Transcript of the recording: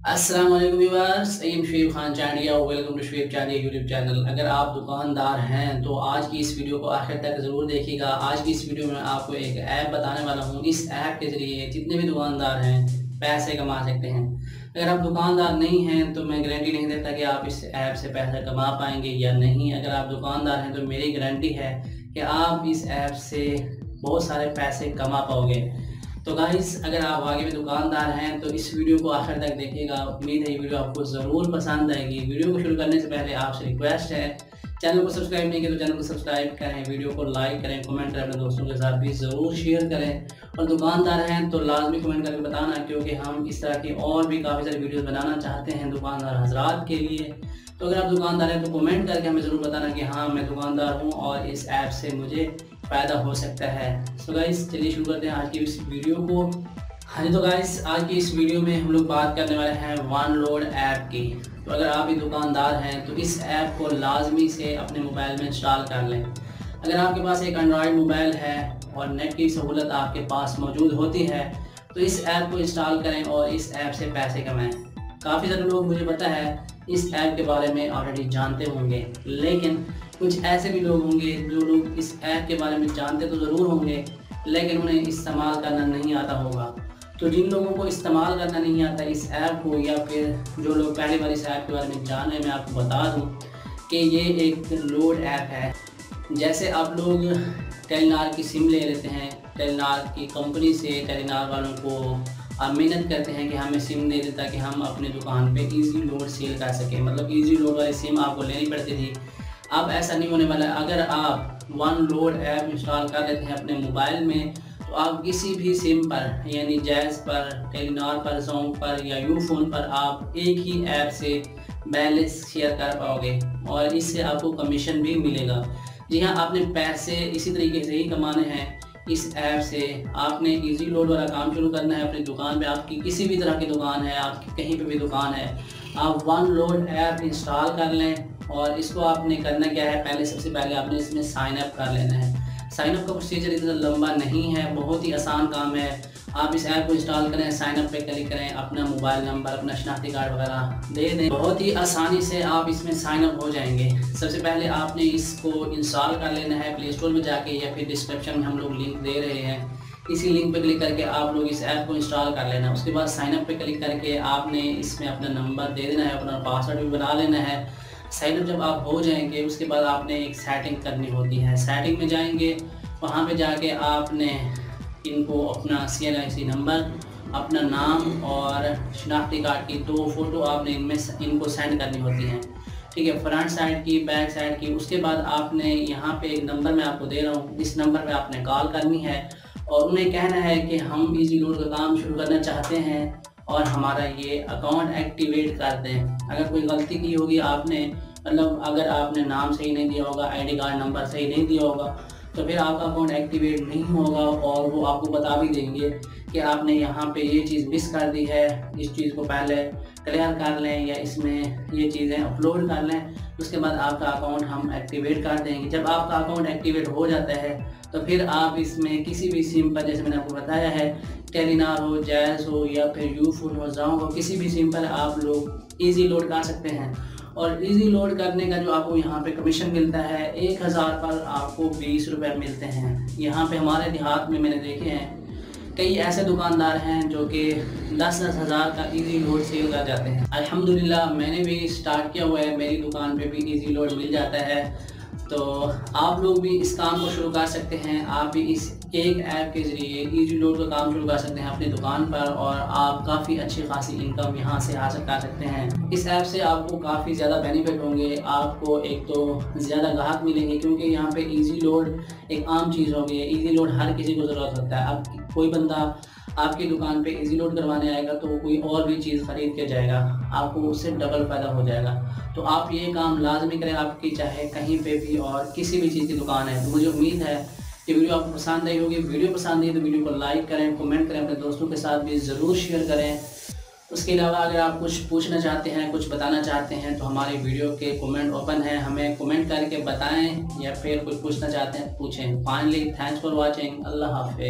अस्सलाम वालेकुम viewers, I am Shoaib Khan Chandia. Welcome to Shoaib Chandia YouTube channel. अगर आप दुकानदार हैं तो आज की इस वीडियो को आखिर तक ज़रूर देखिएगा। आज की इस वीडियो में आपको एक ऐप बताने वाला हूँ। इस ऐप के ज़रिए जितने भी दुकानदार हैं पैसे कमा सकते हैं। अगर आप दुकानदार नहीं हैं तो मैं गारंटी नहीं देता कि आप इस ऐप से पैसा कमा पाएंगे या नहीं। अगर आप दुकानदार हैं तो मेरी गारंटी है कि आप इस ऐप से बहुत सारे पैसे कमा पाओगे। तो गाइस, अगर आप आगे में दुकानदार हैं तो इस वीडियो को आखिर तक देखिएगा। उम्मीद है ये वीडियो आपको ज़रूर पसंद आएगी। वीडियो को शुरू करने से पहले आपसे रिक्वेस्ट है, चैनल को सब्सक्राइब नहीं किया तो चैनल को सब्सक्राइब करें, वीडियो को लाइक करें, कमेंट करें, अपने दोस्तों के साथ भी ज़रूर शेयर करें। और दुकानदार हैं तो लाजमी कमेंट करके बताना, क्योंकि हम इस तरह की और भी काफ़ी सारी वीडियोज़ बनाना चाहते हैं दुकानदार हजरात के लिए। तो अगर आप दुकानदार हैं तो कमेंट करके हमें ज़रूर बताना कि हाँ, मैं दुकानदार हूँ और इस ऐप से मुझे फ़ायदा हो सकता है। सो गाइस, चलिए शुरू करते हैं आज की इस वीडियो को। हाँ जी, तो गाइस आज की इस वीडियो में हम लोग बात करने वाले हैं वन लोड ऐप की। तो अगर आप भी दुकानदार हैं तो इस ऐप को लाजमी से अपने मोबाइल में इंस्टॉल कर लें। अगर आपके पास एक एंड्रॉयड मोबाइल है और नेट की सहूलत आपके पास मौजूद होती है तो इस ऐप को इंस्टॉल करें और इस ऐप से पैसे कमाएं। काफ़ी सारे लोग, मुझे पता है, इस ऐप के बारे में ऑलरेडी जानते होंगे, लेकिन कुछ ऐसे भी लोग होंगे जो लोग इस ऐप के बारे में जानते तो ज़रूर होंगे लेकिन उन्हें इस्तेमाल करना नहीं आता होगा। तो जिन लोगों को इस्तेमाल करना नहीं आता इस ऐप को, या फिर जो लोग पहली बार इस ऐप के बारे में जान रहे हैं, मैं आपको बता दूं कि ये एक लोड ऐप है। जैसे आप लोग टेलीनॉर की सिम ले लेते हैं, टेलीनॉर की कंपनी से टेलीनॉर वालों को आप मेहनत करते हैं कि हमें सिम दे दे ताकि हम अपनी दुकान पे इजी लोड सेल कर सकें। मतलब इजी लोड वाली सिम आपको लेनी पड़ती थी। अब ऐसा नहीं होने वाला। अगर आप वन लोड ऐप इंस्टॉल कर लेते हैं अपने मोबाइल में तो आप किसी भी सिम पर, यानी जैज़ पर, टेलीनॉर पर, जोंग पर या यूफोन पर आप एक ही ऐप से बैलेंस शेयर कर पाओगे और इससे आपको कमीशन भी मिलेगा। जी हाँ, आपने पैसे इसी तरीके से ही कमाने हैं। इस ऐप से आपने इजी लोड वाला काम शुरू करना है अपनी दुकान पे। आपकी किसी भी तरह की दुकान है, आपकी कहीं पे भी दुकान है, आप वन लोड ऐप इंस्टॉल कर लें। और इसको आपने करना क्या है, पहले सबसे पहले आपने इसमें साइन अप कर लेना है। साइन अप का प्रोसीजर इतना लंबा नहीं है, बहुत ही आसान काम है। आप इस ऐप को इंस्टॉल करें, साइन अप पे क्लिक करें, अपना मोबाइल नंबर, अपना शनाख्ती कार्ड वगैरह दे दें, बहुत ही आसानी से आप इसमें साइन अप हो जाएंगे। सबसे पहले आपने इसको इंस्टॉल कर लेना है प्ले स्टोर में जाके, या फिर डिस्क्रिप्शन में हम लोग लिंक दे रहे हैं, इसी लिंक पे क्लिक करके आप लोग इस ऐप को इंस्टॉल कर लेना। उसके बाद साइन अप पे क्लिक करके आपने इसमें अपना नंबर दे देना है, अपना पासवर्ड भी बना लेना है। साइन अप जब आप हो जाएंगे उसके बाद आपने एक सेटिंग करनी होती है। सेटिंग में जाएंगे, वहाँ पे जाके आपने इनको अपना CNIC नंबर, अपना नाम और शनाख्ती कार्ड की 2 फ़ोटो आपने इनको सेंड करनी होती हैं। ठीक है, फ्रंट साइड की, बैक साइड की। उसके बाद आपने यहाँ पे एक नंबर मैं आपको दे रहा हूँ, इस नंबर पे आपने कॉल करनी है और उन्हें कहना है कि हम इजी लोड का काम शुरू करना चाहते हैं और हमारा ये अकाउंट एक्टिवेट कर दें। अगर कोई गलती की होगी आपने, मतलब अगर आपने नाम सही नहीं दिया होगा, ID कार्ड नंबर सही नहीं दिया होगा, तो फिर आपका अकाउंट एक्टिवेट नहीं होगा और वो आपको बता भी देंगे कि आपने यहाँ पे ये चीज़ मिस कर दी है, इस चीज़ को पहले क्लियर कर लें या इसमें ये चीज़ें अपलोड कर लें। उसके बाद आपका अकाउंट हम एक्टिवेट कर देंगे। जब आपका अकाउंट एक्टिवेट हो जाता है तो फिर आप इसमें किसी भी सिम पर, जैसे मैंने आपको बताया है, टेलीनॉर हो, जैज़ हो या फिर यूफोन हो, जोंग हो, किसी भी सिम पर आप लोग इजी लोड कर सकते हैं। और इजी लोड करने का जो आपको यहाँ पे कमीशन मिलता है, 1000 पर आपको 20 रुपये मिलते हैं। यहाँ पे हमारे देहात में मैंने देखे हैं कई ऐसे दुकानदार हैं जो कि 10-10 हज़ार का इजी लोड सेल कर जाते हैं। अल्हम्दुलिल्लाह मैंने भी स्टार्ट किया हुआ है, मेरी दुकान पे भी इजी लोड मिल जाता है। तो आप लोग भी इस काम को शुरू कर सकते हैं। आप भी इस एक ऐप के ज़रिए इजी लोड का काम शुरू कर सकते हैं अपनी दुकान पर और आप काफ़ी अच्छी खासी इनकम यहाँ से हासिल कर सकते हैं। इस ऐप से आपको काफ़ी ज़्यादा बेनिफिट होंगे। आपको एक तो ज़्यादा ग्राहक मिलेंगे, क्योंकि यहाँ पे इजी लोड एक आम चीज़ हो गई है। इजी लोड हर किसी को ज़रूरत होता है। अब कोई बंदा आपकी दुकान पे इजी लोड करवाने आएगा तो वो कोई और भी चीज़ ख़रीद के जाएगा, आपको उससे डबल फ़ायदा हो जाएगा। तो आप ये काम लाजमी करें, आपकी चाहे कहीं पे भी और किसी भी चीज़ की दुकान है। तो मुझे उम्मीद है कि वीडियो आपको पसंद आई होगी। वीडियो पसंद आई तो वीडियो को लाइक करें, कमेंट करें, अपने दोस्तों के साथ भी ज़रूर शेयर करें। उसके अलावा अगर आप कुछ पूछना चाहते हैं, कुछ बताना चाहते हैं तो हमारी वीडियो के कमेंट ओपन है, हमें कमेंट करके बताएं, या फिर कुछ पूछना चाहते हैं पूछें। Finally, thanks for watching. अल्लाह हाफिज़।